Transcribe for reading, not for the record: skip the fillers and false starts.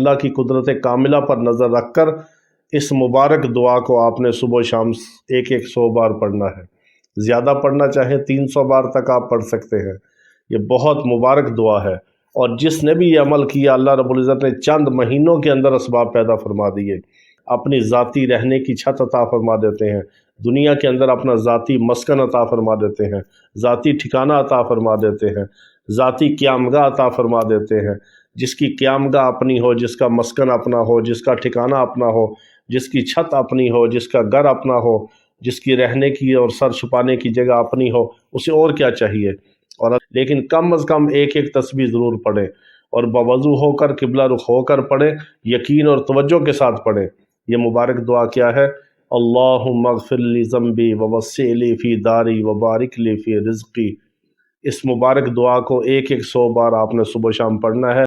اللہ کی قدرت کاملہ پر نظر رکھ کر اس مبارک دعا کو آپ نے صبح و شام ایک 100 بار پڑھنا ہے۔ زیادہ پڑھنا چاہیں 300 بار تک آپ پڑھ سکتے ہیں۔ یہ بہت مبارک دعا ہے، اور جس نے بھی یہ عمل کیا اللہ رب العزت نے چند مہینوں کے اندر اسباب پیدا فرما دیے، اپنی ذاتی رہنے کی چھت عطا فرما دیتے ہیں، دنیا کے اندر اپنا ذاتی مسکن عطا فرما دیتے ہیں، ذاتی ٹھکانہ عطا فرما دیتے ہیں، ذاتی قیامگاہ عطا فرما دیتے ہیں۔ جس کی قیامگاہ اپنی ہو، جس کا مسکن اپنا ہو، جس کا ٹھکانہ اپنا ہو، جس کی چھت اپنی ہو، جس کا گھر اپنا ہو، جس کی رہنے کی اور سر چھپانے کی جگہ اپنی ہو، اسے اور کیا چاہیے؟ اور لیکن کم از کم ایک تسبیح ضرور پڑھیں، اور بوضو ہو کر قبلہ رخ ہو کر پڑھیں، یقین اور توجہ کے ساتھ پڑھیں۔ یہ مبارک دعا کیا ہے؟ اللہم اغفر لی ذنبی ووسع لی فی داری وبارک لی فی رزقی۔ اس مبارک دعا کو ایک 100 بار آپ نے صبح و شام پڑھنا ہے۔